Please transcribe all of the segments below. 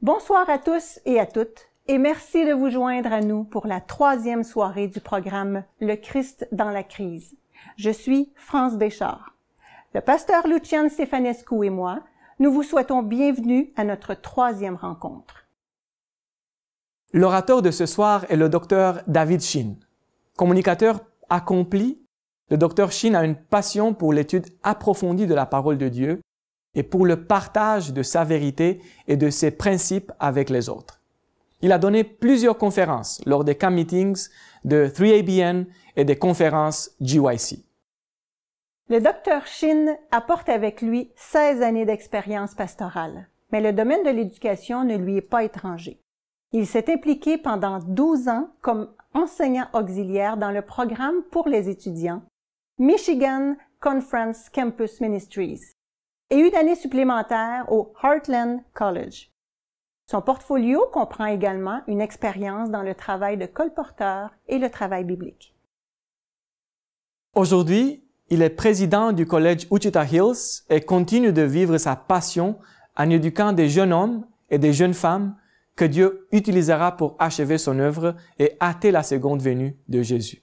Bonsoir à tous et à toutes, et merci de vous joindre à nous pour la 3e soirée du programme Le Christ dans la crise. Je suis France Béchard. Le pasteur Lucian Stefanescu et moi, nous vous souhaitons bienvenue à notre 3e rencontre. L'orateur de ce soir est le docteur David Shin. Communicateur accompli, le docteur Shin a une passion pour l'étude approfondie de la parole de Dieu et pour le partage de sa vérité et de ses principes avec les autres. Il a donné plusieurs conférences lors des camp meetings de 3ABN et des conférences GYC. Le docteur Shin apporte avec lui 16 années d'expérience pastorale, mais le domaine de l'éducation ne lui est pas étranger. Il s'est impliqué pendant 12 ans comme enseignant auxiliaire dans le programme pour les étudiants Michigan Conference Campus Ministries et une année supplémentaire au Heartland College. Son portfolio comprend également une expérience dans le travail de colporteur et le travail biblique. Aujourd'hui, il est président du collège Wichita Hills et continue de vivre sa passion en éduquant des jeunes hommes et des jeunes femmes que Dieu utilisera pour achever son œuvre et hâter la seconde venue de Jésus.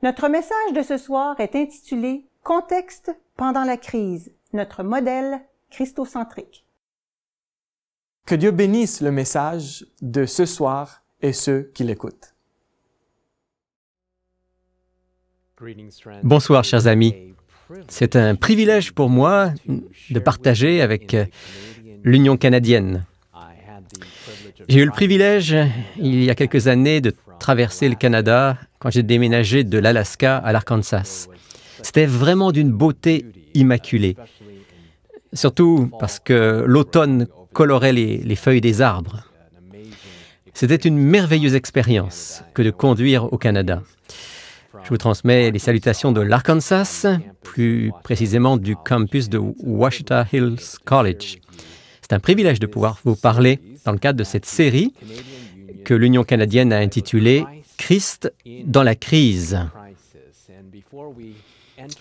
Notre message de ce soir est intitulé « Contexte pendant la crise, notre modèle christocentrique ». Que Dieu bénisse le message de ce soir et ceux qui l'écoutent. Bonsoir, chers amis. C'est un privilège pour moi de partager avec l'Union canadienne. J'ai eu le privilège, il y a quelques années, de traverser le Canada quand j'ai déménagé de l'Alaska à l'Arkansas. C'était vraiment d'une beauté immaculée, surtout parce que l'automne colorait les feuilles des arbres. C'était une merveilleuse expérience que de conduire au Canada. Je vous transmets les salutations de l'Arkansas, plus précisément du campus de Wichita Hills College. C'est un privilège de pouvoir vous parler dans le cadre de cette série que l'Union canadienne a intitulée « Christ dans la crise ».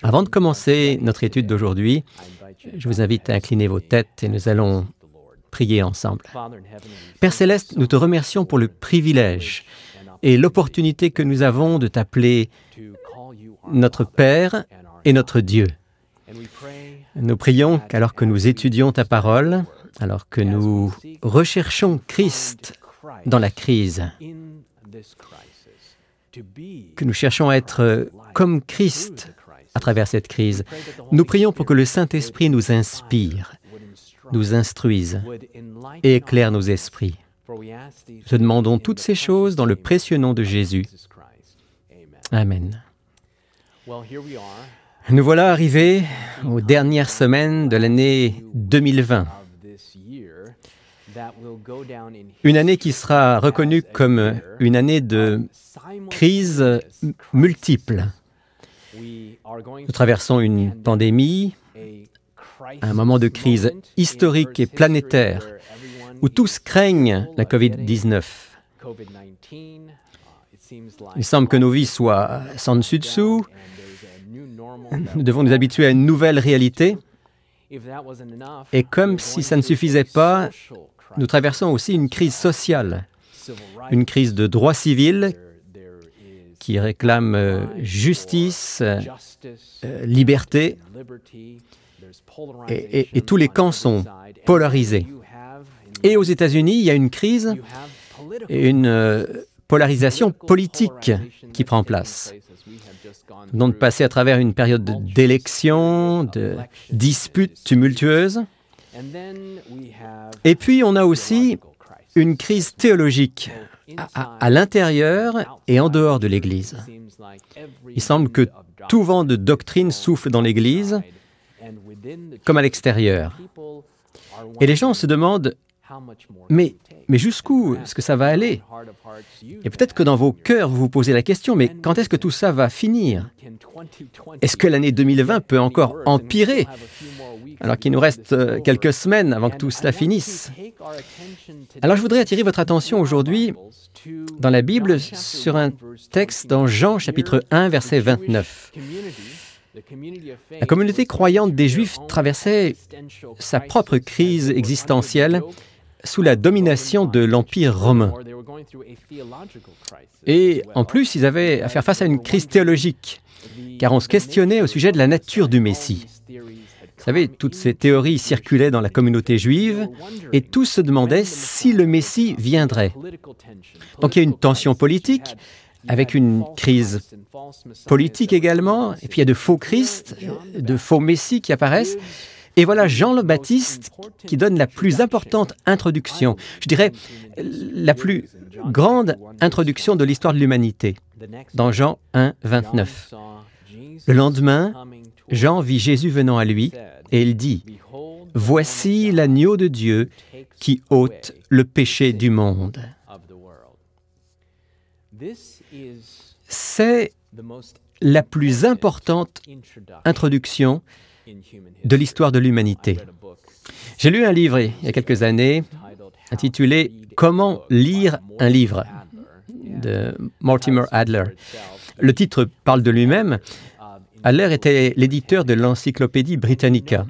Avant de commencer notre étude d'aujourd'hui, je vous invite à incliner vos têtes et nous allons prier ensemble. Père Céleste, nous te remercions pour le privilège et l'opportunité que nous avons de t'appeler notre Père et notre Dieu. Nous prions qu'alors que nous étudions ta parole, alors que nous recherchons Christ dans la crise, que nous cherchons à être comme Christ à travers cette crise, nous prions pour que le Saint-Esprit nous inspire, nous instruise et éclaire nos esprits. Nous te demandons toutes ces choses dans le précieux nom de Jésus. Amen. Nous voilà arrivés aux dernières semaines de l'année 2020. Une année qui sera reconnue comme une année de crise multiple. Nous traversons une pandémie, un moment de crise historique et planétaire, où tous craignent la COVID-19. Il semble que nos vies soient sans dessus-dessous. Nous devons nous habituer à une nouvelle réalité. Et comme si ça ne suffisait pas, nous traversons aussi une crise sociale, une crise de droits civils qui réclame justice, liberté, et tous les camps sont polarisés. Et aux États-Unis, il y a une crise et une polarisation politique qui prend place. Nous venons de passer à travers une période d'élections, de disputes tumultueuses. Et puis, on a aussi une crise théologique à l'intérieur et en dehors de l'Église. Il semble que tout vent de doctrine souffle dans l'Église, comme à l'extérieur. Et les gens se demandent, mais jusqu'où est-ce que ça va aller? Et peut-être que dans vos cœurs, vous vous posez la question, mais quand est-ce que tout ça va finir? Est-ce que l'année 2020 peut encore empirer, alors qu'il nous reste quelques semaines avant que tout cela finisse? Alors je voudrais attirer votre attention aujourd'hui dans la Bible sur un texte dans Jean chapitre 1, verset 29. La communauté croyante des Juifs traversait sa propre crise existentielle sous la domination de l'Empire romain. Et en plus, ils avaient à faire face à une crise théologique, car on se questionnait au sujet de la nature du Messie. Vous savez, toutes ces théories circulaient dans la communauté juive, et tous se demandaient si le Messie viendrait. Donc il y a une tension politique, avec une crise politique également, et puis il y a de faux Christ, de faux Messies qui apparaissent. Et voilà Jean le Baptiste qui donne la plus importante introduction, je dirais la plus grande introduction de l'histoire de l'humanité, dans Jean 1, 29. Le lendemain, Jean vit Jésus venant à lui, et il dit, « Voici l'agneau de Dieu qui ôte le péché du monde. » C'est la plus importante introduction de l'histoire de l'humanité. J'ai lu un livre il y a quelques années intitulé « Comment lire un livre » de Mortimer Adler. Le titre parle de lui-même. Adler était l'éditeur de l'Encyclopédie Britannica.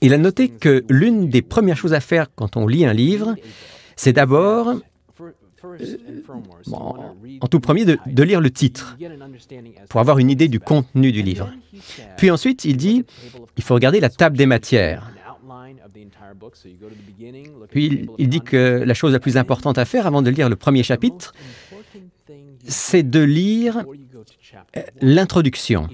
Il a noté que l'une des premières choses à faire quand on lit un livre, c'est d'abord, en tout premier, de lire le titre, pour avoir une idée du contenu du livre. Puis ensuite, il dit, il faut regarder la table des matières. Puis il dit que la chose la plus importante à faire avant de lire le premier chapitre, c'est de lire l'introduction.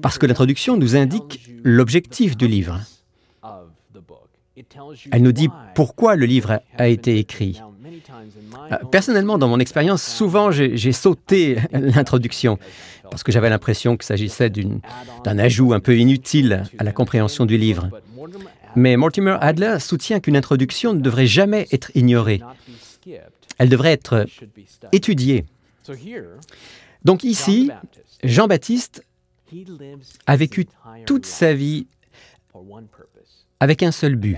Parce que l'introduction nous indique l'objectif du livre. Elle nous dit pourquoi le livre a été écrit. Personnellement, dans mon expérience, souvent j'ai sauté l'introduction parce que j'avais l'impression qu'il s'agissait d'un ajout un peu inutile à la compréhension du livre. Mais Mortimer Adler soutient qu'une introduction ne devrait jamais être ignorée. Elle devrait être étudiée. Donc ici, Jean-Baptiste a vécu toute sa vie avec un seul but,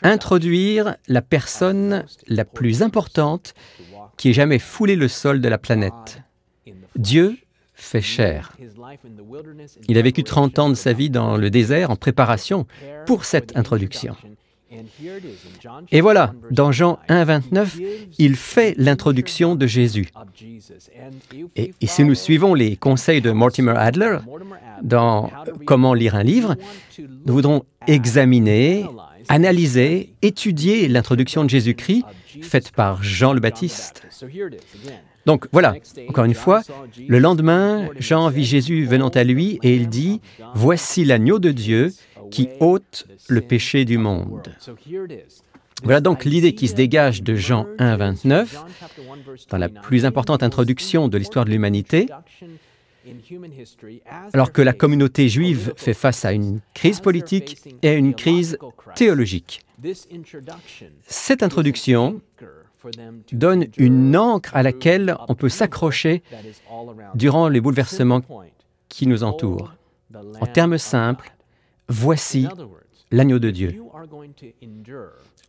introduire la personne la plus importante qui ait jamais foulé le sol de la planète. Dieu fait chair. Il a vécu 30 ans de sa vie dans le désert en préparation pour cette introduction. Et voilà, dans Jean 1, 29, il fait l'introduction de Jésus. Et si nous suivons les conseils de Mortimer Adler dans Comment lire un livre, nous voudrons examiner, analyser, étudier l'introduction de Jésus-Christ faite par Jean le Baptiste. Donc voilà, encore une fois, le lendemain, Jean vit Jésus venant à lui et il dit « Voici l'agneau de Dieu qui ôte le péché du monde. » Voilà donc l'idée qui se dégage de Jean 1, 29, dans la plus importante introduction de l'histoire de l'humanité, alors que la communauté juive fait face à une crise politique et à une crise théologique. Cette introduction donne une ancre à laquelle on peut s'accrocher durant les bouleversements qui nous entourent. En termes simples, voici l'agneau de Dieu.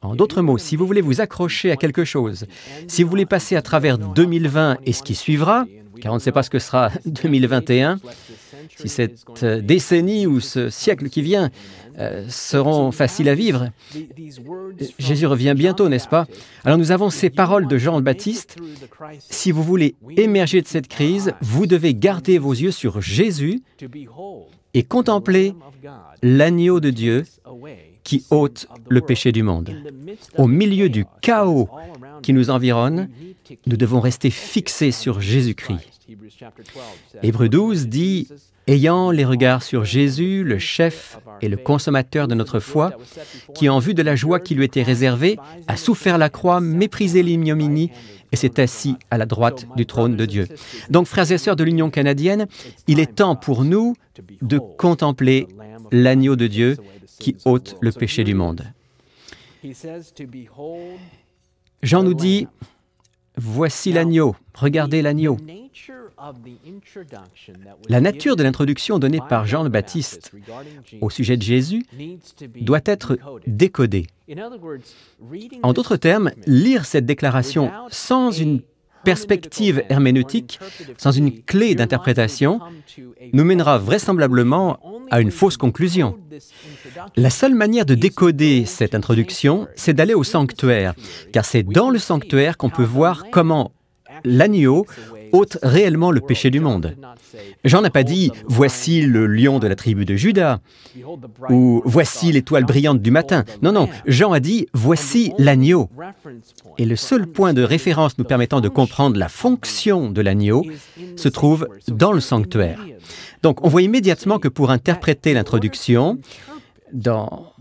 En d'autres mots, si vous voulez vous accrocher à quelque chose, si vous voulez passer à travers 2020 et ce qui suivra, car on ne sait pas ce que sera 2021, si cette décennie ou ce siècle qui vient seront faciles à vivre. Jésus revient bientôt, n'est-ce pas? Alors nous avons ces paroles de Jean le Baptiste. Si vous voulez émerger de cette crise, vous devez garder vos yeux sur Jésus et contempler l'agneau de Dieu qui ôte le péché du monde. Au milieu du chaos qui nous environne, nous devons rester fixés sur Jésus-Christ. Hébreux 12 dit « Ayant les regards sur Jésus, le chef et le consommateur de notre foi, qui, en vue de la joie qui lui était réservée, a souffert la croix, méprisé l'ignominie et s'est assis à la droite du trône de Dieu. » Donc, frères et sœurs de l'Union canadienne, il est temps pour nous de contempler l'agneau de Dieu qui ôte le péché du monde. Jean nous dit, voici l'agneau, regardez l'agneau. La nature de l'introduction donnée par Jean le Baptiste au sujet de Jésus doit être décodée. En d'autres termes, lire cette déclaration sans une perspective herméneutique, sans une clé d'interprétation, nous mènera vraisemblablement à une fausse conclusion. La seule manière de décoder cette introduction, c'est d'aller au sanctuaire, car c'est dans le sanctuaire qu'on peut voir comment l'agneau ôte réellement le péché du monde. Jean n'a pas dit « Voici le lion de la tribu de Juda » ou « Voici l'étoile brillante du matin ». Non, non, Jean a dit « Voici l'agneau ». Et le seul point de référence nous permettant de comprendre la fonction de l'agneau se trouve dans le sanctuaire. Donc, on voit immédiatement que pour interpréter l'introduction, dans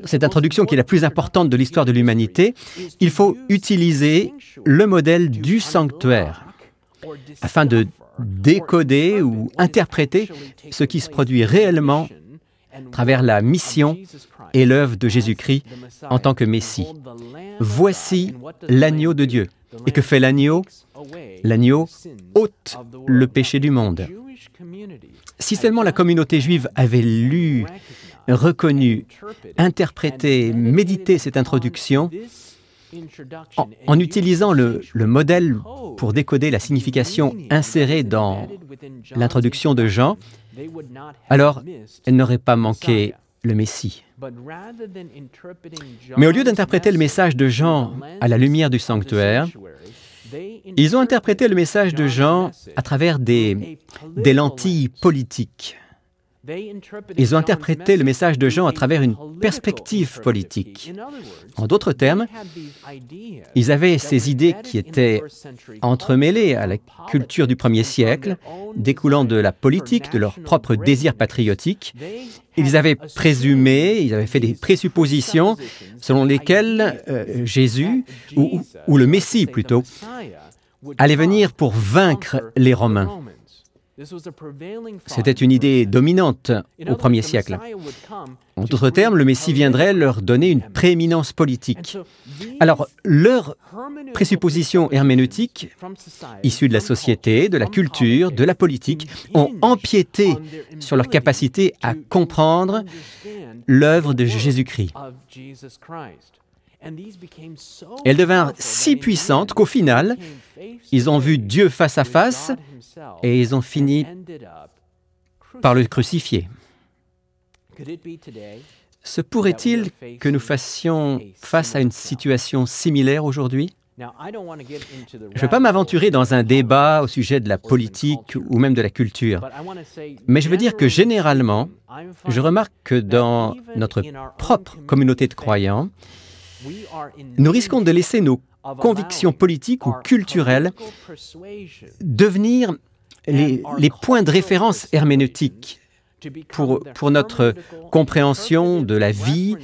cette introduction qui est la plus importante de l'histoire de l'humanité, il faut utiliser le modèle du sanctuaire afin de décoder ou interpréter ce qui se produit réellement à travers la mission et l'œuvre de Jésus-Christ en tant que Messie. Voici l'agneau de Dieu. Et que fait l'agneau? L'agneau ôte le péché du monde. Si seulement la communauté juive avait lu, reconnu, interprété, médité cette introduction, en utilisant le modèle pour décoder la signification insérée dans l'introduction de Jean, alors elle n'aurait pas manqué le Messie. Mais au lieu d'interpréter le message de Jean à la lumière du sanctuaire, ils ont interprété le message de Jean à travers des lentilles politiques. Ils ont interprété le message de Jean à travers une perspective politique. En d'autres termes, ils avaient ces idées qui étaient entremêlées à la culture du 1er siècle, découlant de la politique, de leur propre désir patriotique. Ils avaient présumé, ils avaient fait des présuppositions selon lesquelles Jésus, ou le Messie plutôt, allait venir pour vaincre les Romains. C'était une idée dominante au 1er siècle. En d'autres termes, le Messie viendrait leur donner une prééminence politique. Alors, leurs présuppositions herméneutiques, issues de la société, de la culture, de la politique, ont empiété sur leur capacité à comprendre l'œuvre de Jésus-Christ. Elles devinrent si puissantes qu'au final, ils ont vu Dieu face à face et ils ont fini par le crucifier. Se pourrait-il que nous fassions face à une situation similaire aujourd'hui? Je ne veux pas m'aventurer dans un débat au sujet de la politique ou même de la culture, mais je veux dire que généralement, je remarque que dans notre propre communauté de croyants, nous risquons de laisser nos convictions politiques ou culturelles devenir les points de référence herméneutiques pour notre compréhension de la vie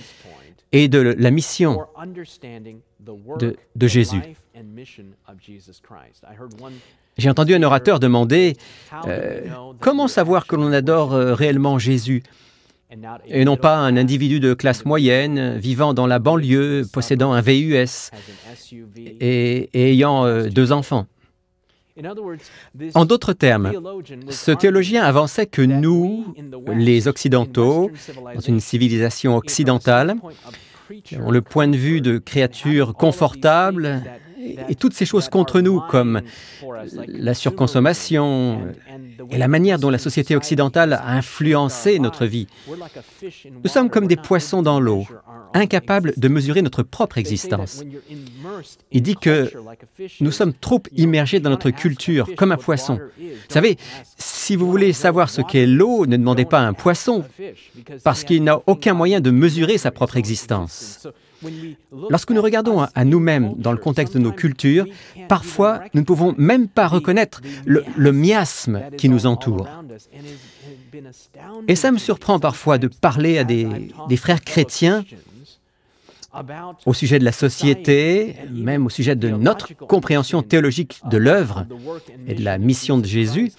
et de la mission de Jésus. J'ai entendu un orateur demander « Comment savoir que l'on adore réellement Jésus ?» et non pas un individu de classe moyenne, vivant dans la banlieue, possédant un VUS et ayant 2 enfants. En d'autres termes, ce théologien avançait que nous, les Occidentaux, dans une civilisation occidentale, ont le point de vue de créatures confortables et toutes ces choses contre nous, comme la surconsommation et la manière dont la société occidentale a influencé notre vie. Nous sommes comme des poissons dans l'eau, incapables de mesurer notre propre existence. Il dit que nous sommes trop immergés dans notre culture, comme un poisson. Vous savez, si vous voulez savoir ce qu'est l'eau, ne demandez pas à un poisson, parce qu'il n'a aucun moyen de mesurer sa propre existence. Lorsque nous regardons à nous-mêmes dans le contexte de nos cultures, parfois nous ne pouvons même pas reconnaître le miasme qui nous entoure. Et ça me surprend parfois de parler à des frères chrétiens au sujet de la société, même au sujet de notre compréhension théologique de l'œuvre et de la mission de Jésus,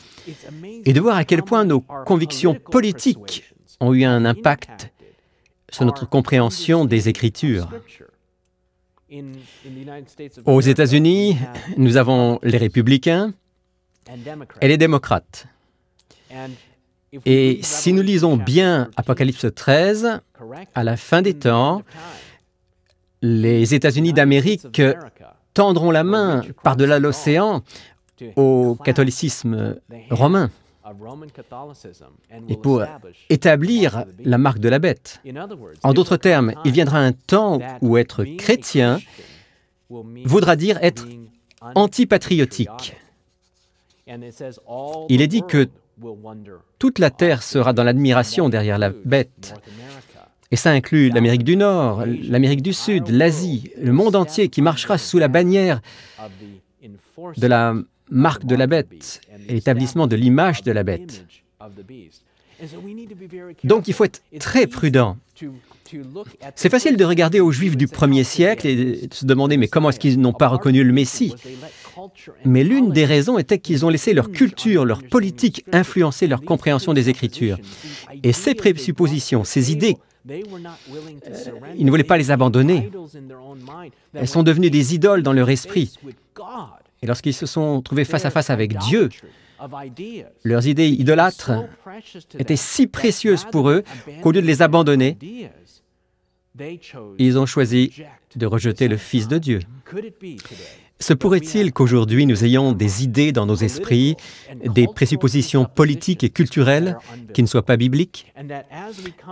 et de voir à quel point nos convictions politiques ont eu un impact sur notre compréhension des Écritures. Aux États-Unis, nous avons les républicains et les démocrates. Et si nous lisons bien Apocalypse 13, à la fin des temps, les États-Unis d'Amérique tendront la main par-delà l'océan au catholicisme romain. et pour établir la marque de la bête. En d'autres termes, il viendra un temps où être chrétien voudra dire être antipatriotique. Il est dit que toute la terre sera dans l'admiration derrière la bête. Et ça inclut l'Amérique du Nord, l'Amérique du Sud, l'Asie, le monde entier qui marchera sous la bannière de la marque de la bête et l'établissement de l'image de la bête. Donc il faut être très prudent. C'est facile de regarder aux Juifs du 1er siècle et de se demander mais comment est-ce qu'ils n'ont pas reconnu le Messie? Mais l'une des raisons était qu'ils ont laissé leur culture, leur politique influencer leur compréhension des Écritures. Et ces présuppositions, ces idées, ils ne voulaient pas les abandonner. Elles sont devenues des idoles dans leur esprit. Et lorsqu'ils se sont trouvés face à face avec Dieu, leurs idées idolâtres étaient si précieuses pour eux qu'au lieu de les abandonner, ils ont choisi de rejeter le Fils de Dieu. Se pourrait-il qu'aujourd'hui nous ayons des idées dans nos esprits, des présuppositions politiques et culturelles qui ne soient pas bibliques,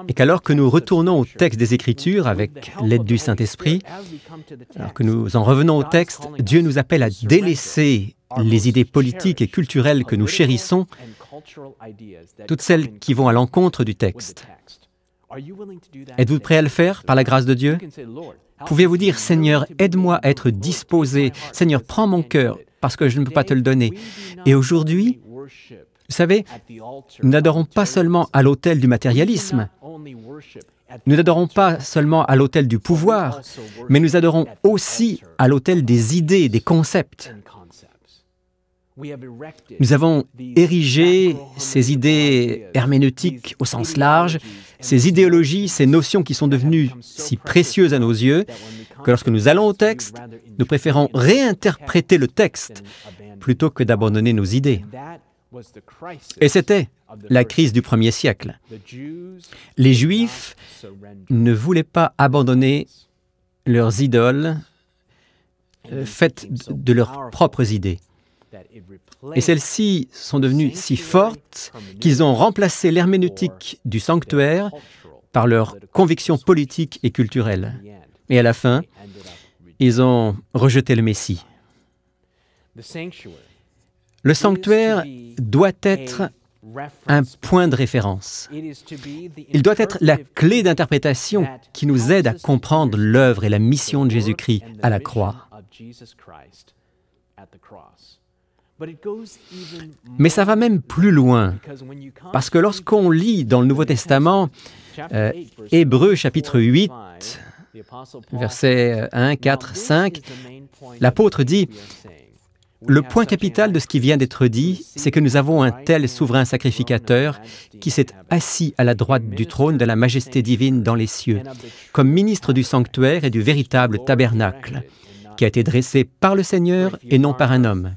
et qu'alors que nous retournons au texte des Écritures avec l'aide du Saint-Esprit, alors que nous en revenons au texte, Dieu nous appelle à délaisser les idées politiques et culturelles que nous chérissons, toutes celles qui vont à l'encontre du texte. Êtes-vous prêt à le faire par la grâce de Dieu? Pouvez-vous dire, Seigneur, aide-moi à être disposé. Seigneur, prends mon cœur parce que je ne peux pas te le donner. Et aujourd'hui, vous savez, nous n'adorons pas seulement à l'autel du matérialisme. Nous n'adorons pas seulement à l'autel du pouvoir, mais nous adorons aussi à l'autel des idées, des concepts. Nous avons érigé ces idées herméneutiques au sens large, ces idéologies, ces notions qui sont devenues si précieuses à nos yeux, que lorsque nous allons au texte, nous préférons réinterpréter le texte plutôt que d'abandonner nos idées. Et c'était la crise du 1er siècle. Les Juifs ne voulaient pas abandonner leurs idoles faites de leurs propres idées. Et celles-ci sont devenues si fortes qu'ils ont remplacé l'herméneutique du sanctuaire par leurs convictions politiques et culturelles. Et à la fin, ils ont rejeté le Messie. Le sanctuaire doit être un point de référence. Il doit être la clé d'interprétation qui nous aide à comprendre l'œuvre et la mission de Jésus-Christ à la croix. Mais ça va même plus loin, parce que lorsqu'on lit dans le Nouveau Testament, Hébreux chapitre 8, versets 1, 4, 5, l'apôtre dit « Le point capital de ce qui vient d'être dit, c'est que nous avons un tel souverain sacrificateur qui s'est assis à la droite du trône de la majesté divine dans les cieux, comme ministre du sanctuaire et du véritable tabernacle, qui a été dressé par le Seigneur et non par un homme.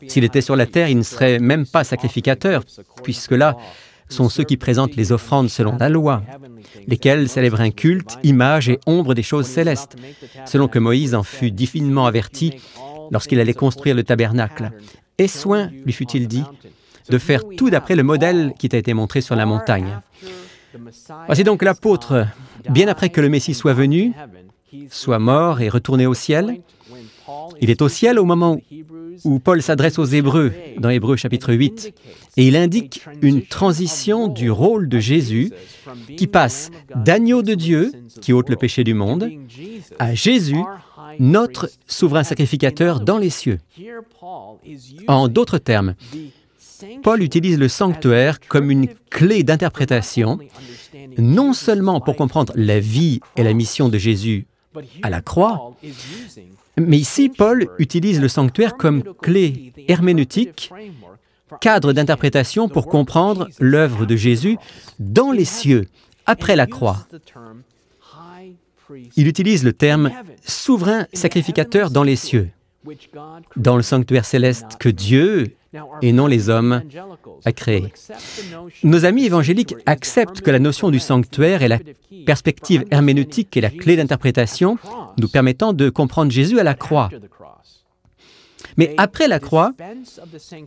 S'il était sur la terre, il ne serait même pas sacrificateur, puisque là sont ceux qui présentent les offrandes selon la loi, lesquels célèbrent un culte, image et ombre des choses célestes, selon que Moïse en fut divinement averti lorsqu'il allait construire le tabernacle. Et soin, lui fut-il dit, de faire tout d'après le modèle qui t'a été montré sur la montagne. Voici donc l'apôtre, bien après que le Messie soit venu, soit mort et retourné au ciel. Il est au ciel au moment où Paul s'adresse aux Hébreux, dans Hébreux chapitre 8, et il indique une transition du rôle de Jésus qui passe d'agneau de Dieu, qui ôte le péché du monde, à Jésus, notre souverain sacrificateur dans les cieux. En d'autres termes, Paul utilise le sanctuaire comme une clé d'interprétation, non seulement pour comprendre la vie et la mission de Jésus à la croix, mais ici, Paul utilise le sanctuaire comme clé herméneutique, cadre d'interprétation pour comprendre l'œuvre de Jésus dans les cieux, après la croix. Il utilise le terme « souverain sacrificateur dans les cieux », dans le sanctuaire céleste que Dieu, et non les hommes, a créé. Nos amis évangéliques acceptent que la notion du sanctuaire est la perspective herméneutique et la clé d'interprétation nous permettant de comprendre Jésus à la croix. Mais après la croix,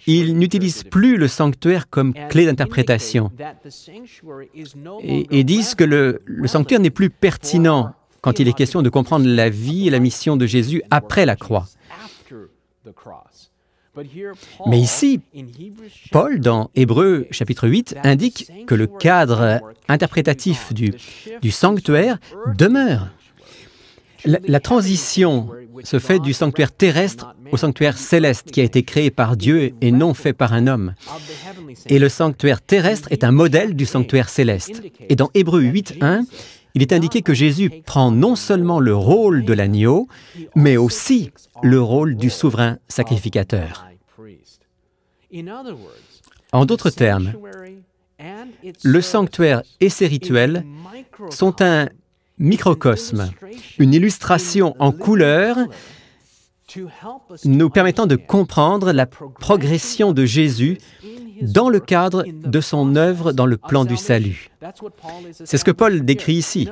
il n'utilise plus le sanctuaire comme clé d'interprétation et disent que le sanctuaire n'est plus pertinent quand il est question de comprendre la vie et la mission de Jésus après la croix. Mais ici, Paul, dans Hébreux chapitre 8, indique que le cadre interprétatif du sanctuaire demeure. La transition se fait du sanctuaire terrestre au sanctuaire céleste qui a été créé par Dieu et non fait par un homme. Et le sanctuaire terrestre est un modèle du sanctuaire céleste. Et dans Hébreux 8.1, il est indiqué que Jésus prend non seulement le rôle de l'agneau, mais aussi le rôle du souverain sacrificateur. En d'autres termes, le sanctuaire et ses rituels sont un microcosme, une illustration en couleur nous permettant de comprendre la progression de Jésus dans le cadre de son œuvre dans le plan du salut. C'est ce que Paul décrit ici.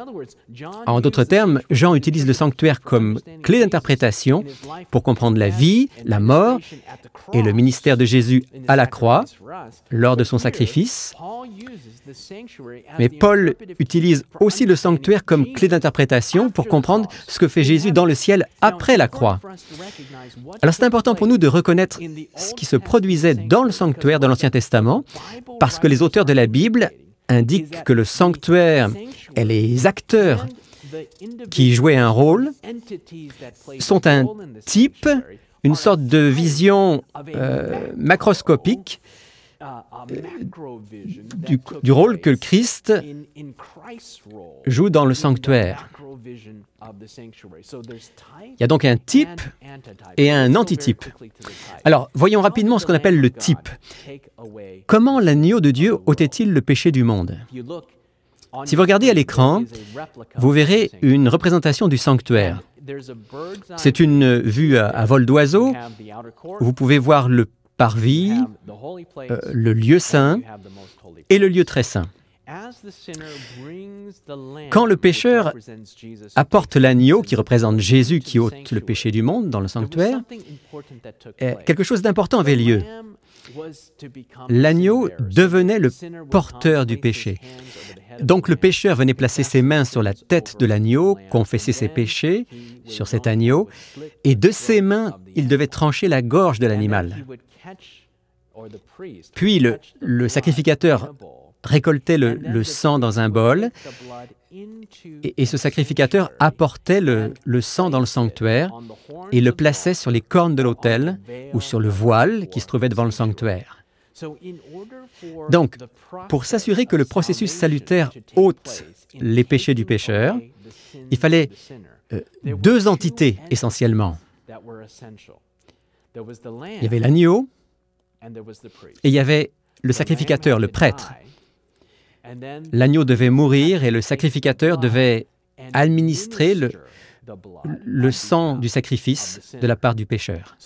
En d'autres termes, Jean utilise le sanctuaire comme clé d'interprétation pour comprendre la vie, la mort et le ministère de Jésus à la croix lors de son sacrifice. Mais Paul utilise aussi le sanctuaire comme clé d'interprétation pour comprendre ce que fait Jésus dans le ciel après la croix. Alors c'est important pour nous de reconnaître ce qui se produisait dans le sanctuaire de l'Ancien Testament, parce que les auteurs de la Bible indiquent que le sanctuaire et les acteurs qui jouaient un rôle sont un type, une sorte de vision macroscopique du rôle que le Christ joue dans le sanctuaire. Il y a donc un type et un antitype. Alors, voyons rapidement ce qu'on appelle le type. Comment l'agneau de Dieu ôtait-il le péché du monde? Si vous regardez à l'écran, vous verrez une représentation du sanctuaire. C'est une vue à vol d'oiseau. Vous pouvez voir le parvis, le lieu saint et le lieu très saint. Quand le pécheur apporte l'agneau qui représente Jésus qui ôte le péché du monde dans le sanctuaire, quelque chose d'important avait lieu. L'agneau devenait le porteur du péché. Donc le pécheur venait placer ses mains sur la tête de l'agneau, confesser ses péchés sur cet agneau, et de ses mains, il devait trancher la gorge de l'animal. Puis le sacrificateur récoltait le sang dans un bol, et ce sacrificateur apportait le sang dans le sanctuaire et le plaçait sur les cornes de l'autel ou sur le voile qui se trouvait devant le sanctuaire. Donc, pour s'assurer que le processus salutaire ôte les péchés du pécheur, il fallait deux entités essentiellement. Il y avait l'agneau et il y avait le sacrificateur, le prêtre. L'agneau devait mourir et le sacrificateur devait administrer le sang du sacrifice de la part du pécheur.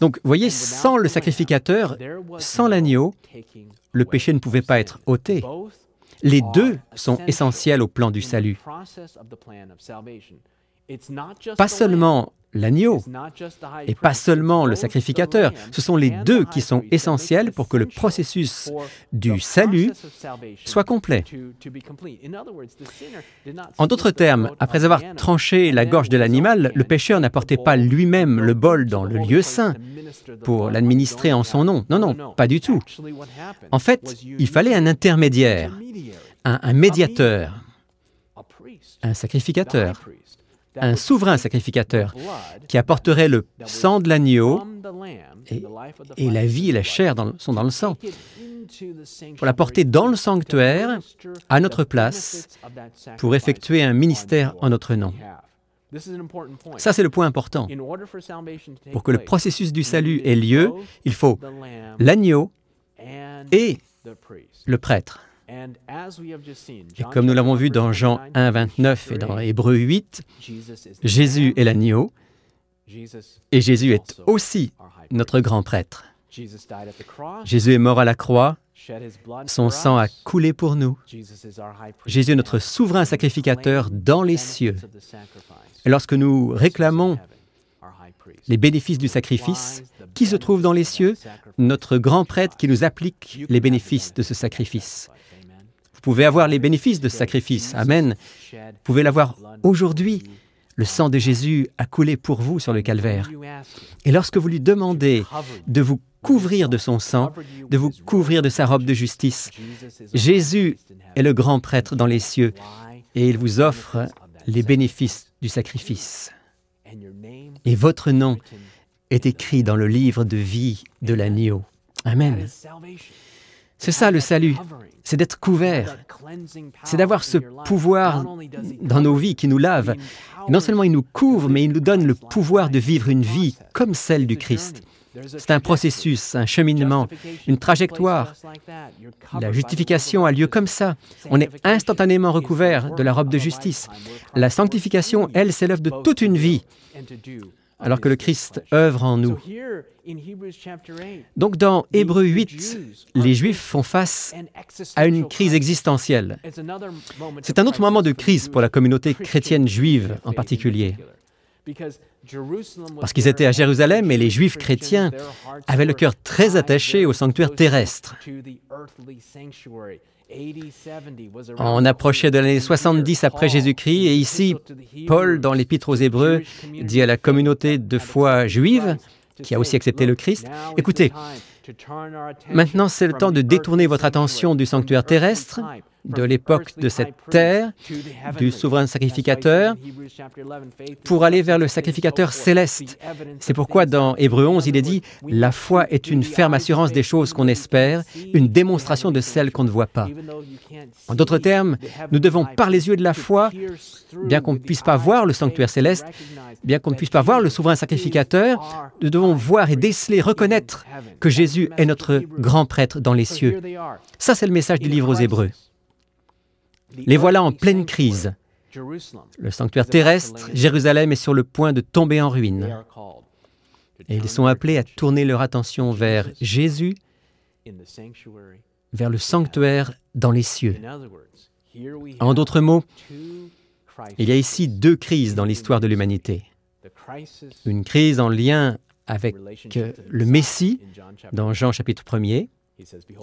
Donc, vous voyez, sans le sacrificateur, sans l'agneau, le péché ne pouvait pas être ôté. Les deux sont essentiels au plan du salut. Pas seulement l'agneau et pas seulement le sacrificateur. Ce sont les deux qui sont essentiels pour que le processus du salut soit complet. En d'autres termes, après avoir tranché la gorge de l'animal, le pécheur n'apportait pas lui-même le bol dans le lieu saint pour l'administrer en son nom. Non, non, pas du tout. En fait, il fallait un intermédiaire, un médiateur, un sacrificateur, un souverain sacrificateur qui apporterait le sang de l'agneau et la vie et la chair sont dans le sang pour l'apporter dans le sanctuaire à notre place pour effectuer un ministère en notre nom. Ça, c'est le point important. Pour que le processus du salut ait lieu, il faut l'agneau et le prêtre. Et comme nous l'avons vu dans Jean 1, 29 et dans Hébreux 8, Jésus est l'agneau et Jésus est aussi notre grand prêtre. Jésus est mort à la croix, son sang a coulé pour nous. Jésus est notre souverain sacrificateur dans les cieux. Et lorsque nous réclamons les bénéfices du sacrifice, qui se trouve dans les cieux? Notre grand prêtre qui nous applique les bénéfices de ce sacrifice. Vous pouvez avoir les bénéfices de ce sacrifice. Amen. Vous pouvez l'avoir aujourd'hui. Le sang de Jésus a coulé pour vous sur le calvaire. Et lorsque vous lui demandez de vous couvrir de son sang, de vous couvrir de sa robe de justice, Jésus est le grand prêtre dans les cieux et il vous offre les bénéfices du sacrifice. Et votre nom est écrit dans le livre de vie de l'agneau. Amen. C'est ça le salut, c'est d'être couvert, c'est d'avoir ce pouvoir dans nos vies qui nous lave. Et non seulement il nous couvre, mais il nous donne le pouvoir de vivre une vie comme celle du Christ. C'est un processus, un cheminement, une trajectoire. La justification a lieu comme ça. On est instantanément recouvert de la robe de justice. La sanctification, elle, c'est l'œuvre de toute une vie, alors que le Christ œuvre en nous. Donc dans Hébreux 8, les Juifs font face à une crise existentielle. C'est un autre moment de crise pour la communauté chrétienne juive en particulier. Parce qu'ils étaient à Jérusalem et les Juifs chrétiens avaient le cœur très attaché au sanctuaire terrestre. On approchait de l'année 70 après Jésus-Christ et ici, Paul, dans l'Épître aux Hébreux, dit à la communauté de foi juive, qui a aussi accepté le Christ, « Écoutez, maintenant c'est le temps de détourner votre attention du sanctuaire terrestre, de l'époque de cette terre, du souverain sacrificateur, pour aller vers le sacrificateur céleste. C'est pourquoi dans Hébreux 11, il est dit « La foi est une ferme assurance des choses qu'on espère, une démonstration de celles qu'on ne voit pas. » En d'autres termes, nous devons, par les yeux de la foi, bien qu'on ne puisse pas voir le sanctuaire céleste, bien qu'on ne puisse pas voir le souverain sacrificateur, nous devons voir et déceler, reconnaître que Jésus est notre grand prêtre dans les cieux. Ça, c'est le message du livre aux Hébreux. Les voilà en pleine crise. Le sanctuaire terrestre, Jérusalem, est sur le point de tomber en ruine. Et ils sont appelés à tourner leur attention vers Jésus, vers le sanctuaire dans les cieux. En d'autres mots, il y a ici deux crises dans l'histoire de l'humanité. Une crise en lien avec le Messie, dans Jean chapitre 1er,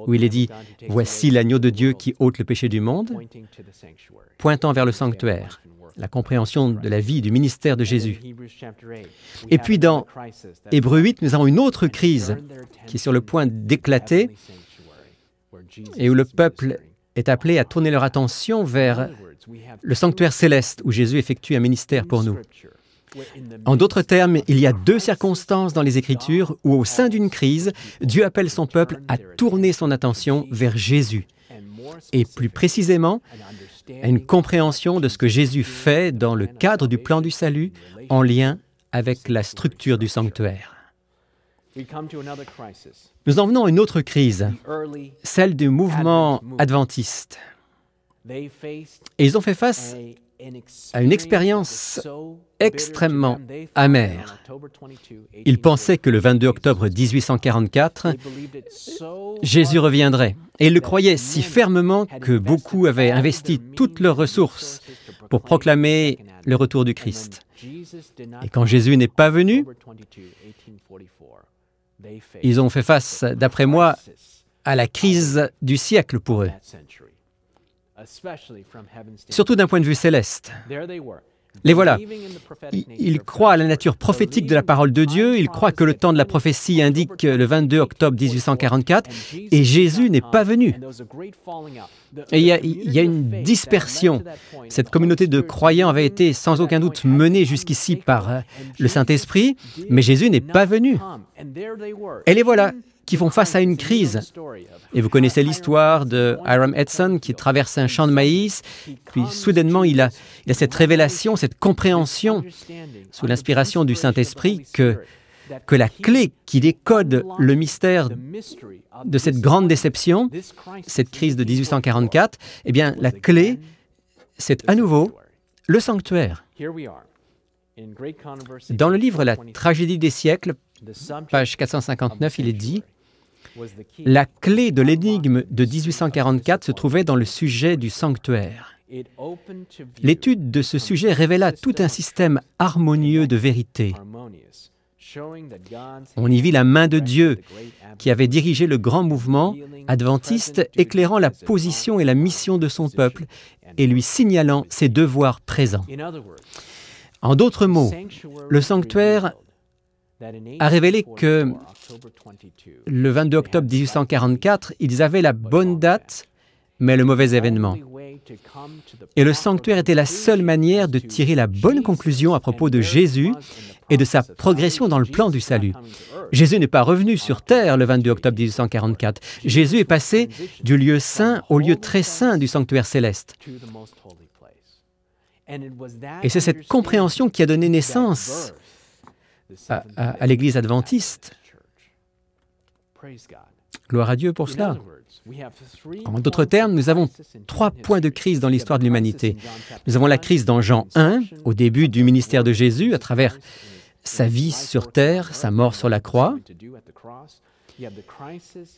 où il est dit « Voici l'agneau de Dieu qui ôte le péché du monde », pointant vers le sanctuaire, la compréhension de la vie, du ministère de Jésus. Et puis dans Hébreux 8, nous avons une autre crise qui est sur le point d'éclater et où le peuple est appelé à tourner leur attention vers le sanctuaire céleste où Jésus effectue un ministère pour nous. En d'autres termes, il y a deux circonstances dans les Écritures où, au sein d'une crise, Dieu appelle son peuple à tourner son attention vers Jésus, et plus précisément, à une compréhension de ce que Jésus fait dans le cadre du plan du salut en lien avec la structure du sanctuaire. Nous en venons à une autre crise, celle du mouvement adventiste. Et ils ont fait face à une expérience extrêmement amère. Ils pensaient que le 22 octobre 1844, Jésus reviendrait. Et ils le croyaient si fermement que beaucoup avaient investi toutes leurs ressources pour proclamer le retour du Christ. Et quand Jésus n'est pas venu, ils ont fait face, d'après moi, à la crise du siècle pour eux. Surtout d'un point de vue céleste. Les voilà. Ils croient à la nature prophétique de la parole de Dieu, ils croient que le temps de la prophétie indique le 22 octobre 1844, et Jésus n'est pas venu. Et il y a une dispersion. Cette communauté de croyants avait été sans aucun doute menée jusqu'ici par le Saint-Esprit, mais Jésus n'est pas venu. Et les voilà qui font face à une crise. Et vous connaissez l'histoire de Hiram Edson qui traverse un champ de maïs, puis soudainement il a cette révélation, cette compréhension, sous l'inspiration du Saint-Esprit, que la clé qui décode le mystère de cette grande déception, cette crise de 1844, eh bien la clé, c'est à nouveau le sanctuaire. Dans le livre La tragédie des siècles, page 459, il est dit « La clé de l'énigme de 1844 se trouvait dans le sujet du sanctuaire. L'étude de ce sujet révéla tout un système harmonieux de vérité. On y vit la main de Dieu qui avait dirigé le grand mouvement adventiste, éclairant la position et la mission de son peuple et lui signalant ses devoirs présents. En d'autres mots, le sanctuaire a révélé que le 22 octobre 1844, ils avaient la bonne date, mais le mauvais événement. Et le sanctuaire était la seule manière de tirer la bonne conclusion à propos de Jésus et de sa progression dans le plan du salut. Jésus n'est pas revenu sur terre le 22 octobre 1844. Jésus est passé du lieu saint au lieu très saint du sanctuaire céleste. Et c'est cette compréhension qui a donné naissance à l'Église adventiste. Gloire à Dieu pour cela. En d'autres termes, nous avons 3 points de crise dans l'histoire de l'humanité. Nous avons la crise dans Jean 1, au début du ministère de Jésus, à travers sa vie sur terre, sa mort sur la croix.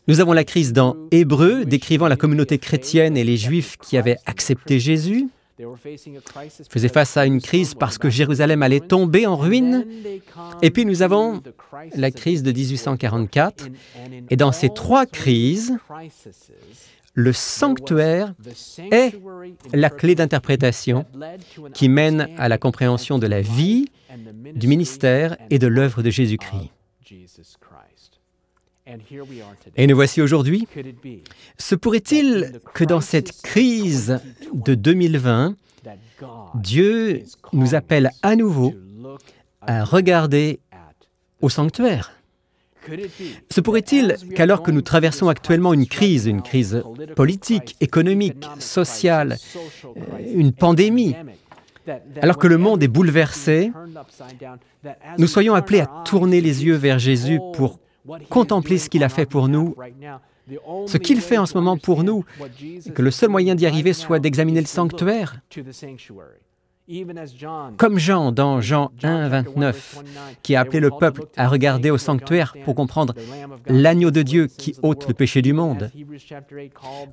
Nous avons la crise dans Hébreux, décrivant la communauté chrétienne et les Juifs qui avaient accepté Jésus. Ils faisaient face à une crise parce que Jérusalem allait tomber en ruine. Et puis nous avons la crise de 1844. Et dans ces 3 crises, le sanctuaire est la clé d'interprétation qui mène à la compréhension de la vie, du ministère et de l'œuvre de Jésus-Christ. Et nous voici aujourd'hui. Se pourrait-il que dans cette crise de 2020, Dieu nous appelle à nouveau à regarder au sanctuaire? Se pourrait-il qu'alors que nous traversons actuellement une crise politique, économique, sociale, une pandémie, alors que le monde est bouleversé, nous soyons appelés à tourner les yeux vers Jésus pour contempler ce qu'il a fait pour nous, ce qu'il fait en ce moment pour nous, et que le seul moyen d'y arriver soit d'examiner le sanctuaire. Comme Jean, dans Jean 1, 29, qui a appelé le peuple à regarder au sanctuaire pour comprendre l'agneau de Dieu qui ôte le péché du monde.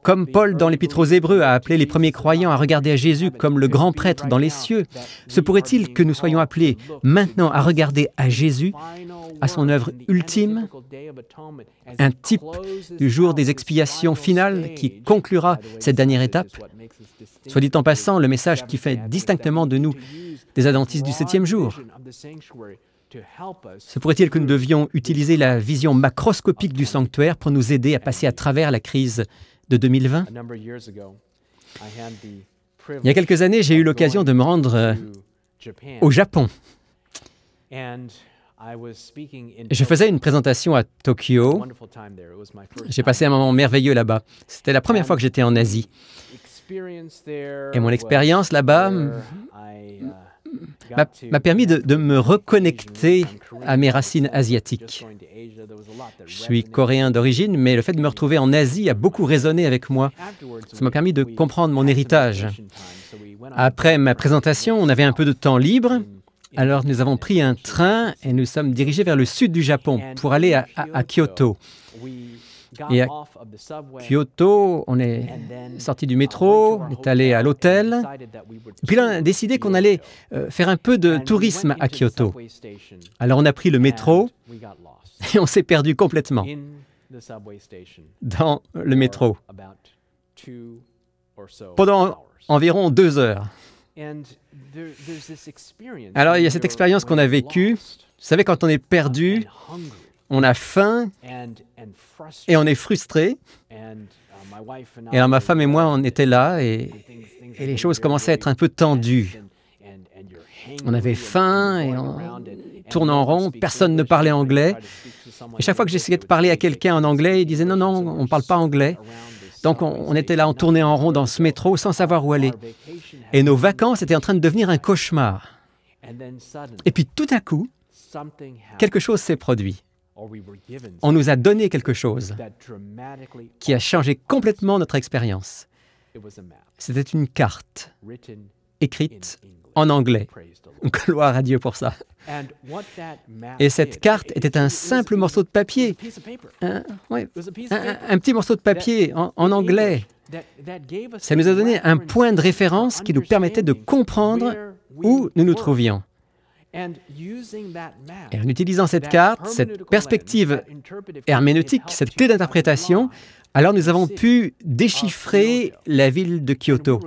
Comme Paul, dans l'Épître aux Hébreux, a appelé les premiers croyants à regarder à Jésus comme le grand prêtre dans les cieux. Se pourrait-il que nous soyons appelés maintenant à regarder à Jésus, à son œuvre ultime, un type du jour des expiations finales qui conclura cette dernière étape? Soit dit en passant, le message qui fait distinctement de nous des adventistes du 7e jour. Se pourrait-il que nous devions utiliser la vision macroscopique du sanctuaire pour nous aider à passer à travers la crise de 2020? Il y a quelques années, j'ai eu l'occasion de me rendre au Japon. Je faisais une présentation à Tokyo. J'ai passé un moment merveilleux là-bas. C'était la première fois que j'étais en Asie. Et mon expérience là-bas m'a permis de me reconnecter à mes racines asiatiques. Je suis coréen d'origine, mais le fait de me retrouver en Asie a beaucoup résonné avec moi. Ça m'a permis de comprendre mon héritage. Après ma présentation, on avait un peu de temps libre. Alors nous avons pris un train et nous sommes dirigés vers le sud du Japon pour aller à Kyoto. Et à Kyoto, on est sorti du métro, on est allé à l'hôtel. Puis là, on a décidé qu'on allait faire un peu de tourisme à Kyoto. Alors on a pris le métro et on s'est perdu complètement dans le métro pendant environ 2 heures. Alors il y a cette expérience qu'on a vécue. Vous savez, quand on est perdu, on a faim et on est frustré. Et alors ma femme et moi, on était là et les choses commençaient à être un peu tendues. On avait faim et on tournait en rond, personne ne parlait anglais. Et chaque fois que j'essayais de parler à quelqu'un en anglais, il disait non, on ne parle pas anglais. Donc on était là, on tournait en rond dans ce métro sans savoir où aller. Et nos vacances étaient en train de devenir un cauchemar. Et puis tout à coup, quelque chose s'est produit. On nous a donné quelque chose qui a changé complètement notre expérience. C'était une carte écrite en anglais. Gloire à Dieu pour ça. Et cette carte était un simple morceau de papier, un petit morceau de papier en anglais. Ça nous a donné un point de référence qui nous permettait de comprendre où nous nous trouvions. Et en utilisant cette carte, cette perspective herméneutique, cette clé d'interprétation, alors nous avons pu déchiffrer la ville de Kyoto.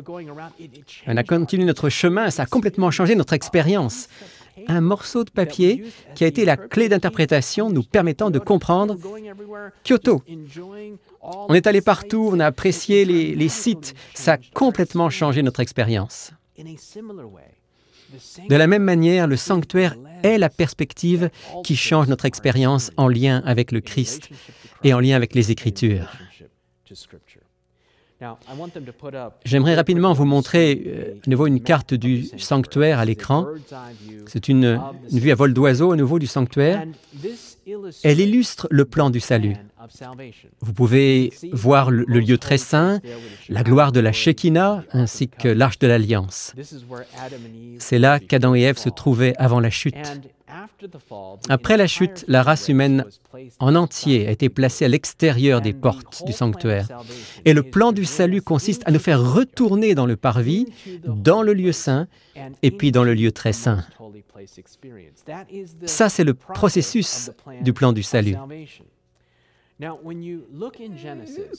On a continué notre chemin, ça a complètement changé notre expérience. Un morceau de papier qui a été la clé d'interprétation nous permettant de comprendre Kyoto. On est allé partout, on a apprécié les sites, ça a complètement changé notre expérience. De la même manière, le sanctuaire est la perspective qui change notre expérience en lien avec le Christ et en lien avec les Écritures. J'aimerais rapidement vous montrer à nouveau une carte du sanctuaire à l'écran. C'est une vue à vol d'oiseau à nouveau du sanctuaire. Elle illustre le plan du salut. Vous pouvez voir le lieu très saint, la gloire de la Shekinah ainsi que l'arche de l'Alliance. C'est là qu'Adam et Ève se trouvaient avant la chute. Après la chute, la race humaine en entier a été placée à l'extérieur des portes du sanctuaire. Et le plan du salut consiste à nous faire retourner dans le parvis, dans le lieu saint, et puis dans le lieu très saint. Ça, c'est le processus du plan du salut.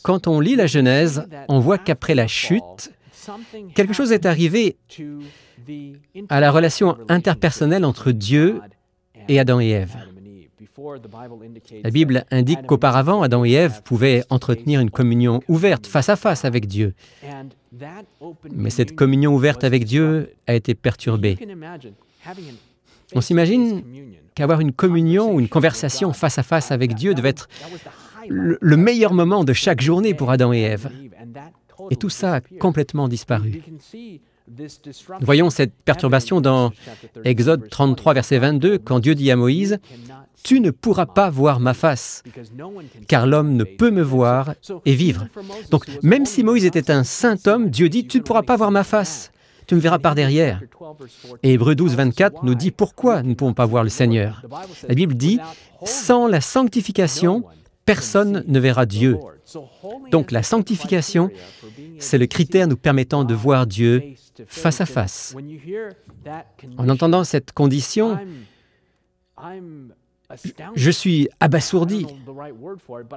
Quand on lit la Genèse, on voit qu'après la chute, quelque chose est arrivé à la relation interpersonnelle entre Dieu et Adam et Ève. La Bible indique qu'auparavant, Adam et Ève pouvaient entretenir une communion ouverte, face à face avec Dieu. Mais cette communion ouverte avec Dieu a été perturbée. On s'imagine qu'avoir une communion ou une conversation face à face avec Dieu devait être le meilleur moment de chaque journée pour Adam et Ève. Et tout ça a complètement disparu. Nous voyons cette perturbation dans Exode 33, verset 22, quand Dieu dit à Moïse, « Tu ne pourras pas voir ma face, car l'homme ne peut me voir et vivre. » Donc, même si Moïse était un saint homme, Dieu dit, « Tu ne pourras pas voir ma face, tu me verras par derrière. » Et Hébreux 12, 24 nous dit pourquoi nous ne pouvons pas voir le Seigneur. La Bible dit, « Sans la sanctification, personne ne verra Dieu. » Donc la sanctification, c'est le critère nous permettant de voir Dieu face à face. En entendant cette condition, je suis abasourdi.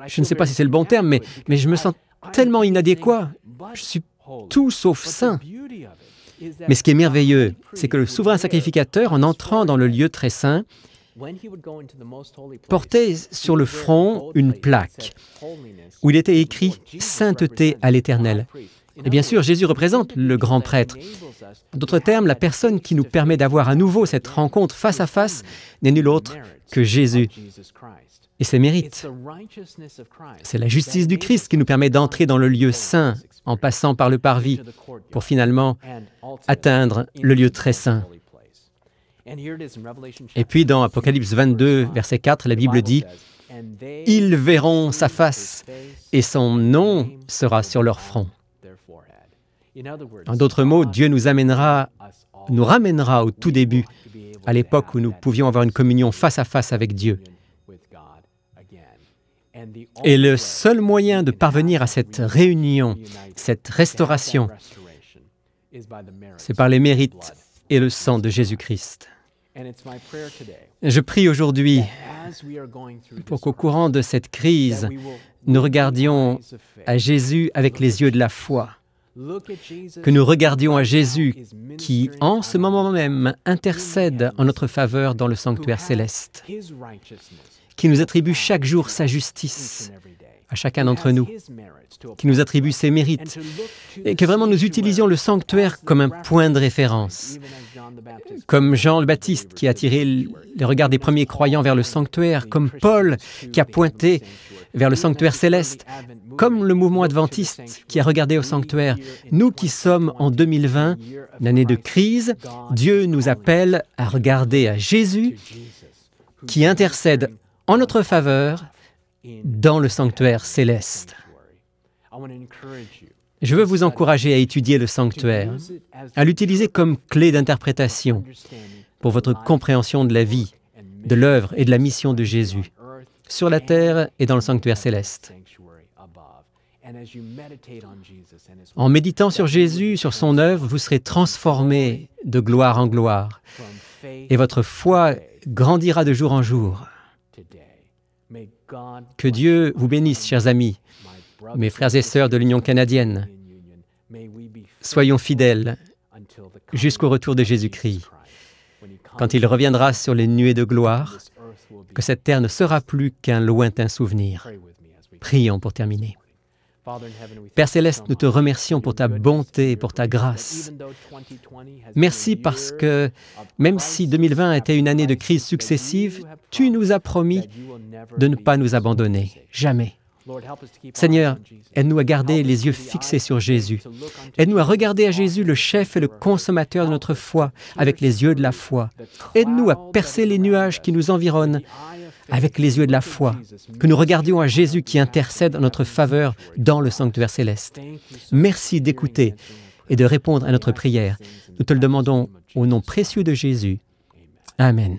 Je ne sais pas si c'est le bon terme, mais je me sens tellement inadéquat. Je suis tout sauf saint. Mais ce qui est merveilleux, c'est que le souverain sacrificateur, en entrant dans le lieu très saint, portait sur le front une plaque où il était écrit « Sainteté à l'Éternel ». Et bien sûr, Jésus représente le grand prêtre. En d'autres termes, la personne qui nous permet d'avoir à nouveau cette rencontre face à face n'est nulle autre que Jésus et ses mérites. C'est la justice du Christ qui nous permet d'entrer dans le lieu saint en passant par le parvis pour finalement atteindre le lieu très saint. Et puis dans Apocalypse 22, verset 4, la Bible dit « Ils verront sa face et son nom sera sur leur front. » En d'autres mots, Dieu nous ramènera au tout début, à l'époque où nous pouvions avoir une communion face à face avec Dieu. Et le seul moyen de parvenir à cette réunion, cette restauration, c'est par les mérites et le sang de Jésus-Christ. Je prie aujourd'hui pour qu'au courant de cette crise, nous regardions à Jésus avec les yeux de la foi, que nous regardions à Jésus qui, en ce moment même, intercède en notre faveur dans le sanctuaire céleste, qui nous attribue chaque jour sa justice à chacun d'entre nous, qui nous attribue ses mérites, et que vraiment nous utilisions le sanctuaire comme un point de référence. Comme Jean le Baptiste qui a attiré les regards des premiers croyants vers le sanctuaire, comme Paul qui a pointé vers le sanctuaire céleste, comme le mouvement adventiste qui a regardé au sanctuaire. Nous qui sommes en 2020, une année de crise, Dieu nous appelle à regarder à Jésus qui intercède en notre faveur dans le sanctuaire céleste. Je veux vous encourager à étudier le sanctuaire, à l'utiliser comme clé d'interprétation pour votre compréhension de la vie, de l'œuvre et de la mission de Jésus, sur la terre et dans le sanctuaire céleste. En méditant sur Jésus, sur son œuvre, vous serez transformés de gloire en gloire, et votre foi grandira de jour en jour. Que Dieu vous bénisse, chers amis, mes frères et sœurs de l'Union canadienne. Soyons fidèles jusqu'au retour de Jésus-Christ. Quand il reviendra sur les nuées de gloire, que cette terre ne sera plus qu'un lointain souvenir. Prions pour terminer. Père Céleste, nous te remercions pour ta bonté et pour ta grâce. Merci parce que, même si 2020 était une année de crises successives, tu nous as promis de ne pas nous abandonner, jamais. Seigneur, aide-nous à garder les yeux fixés sur Jésus. Aide-nous à regarder à Jésus, le chef et le consommateur de notre foi, avec les yeux de la foi. Aide-nous à percer les nuages qui nous environnent avec les yeux de la foi, que nous regardions à Jésus qui intercède en notre faveur dans le sanctuaire céleste. Merci d'écouter et de répondre à notre prière. Nous te le demandons au nom précieux de Jésus. Amen.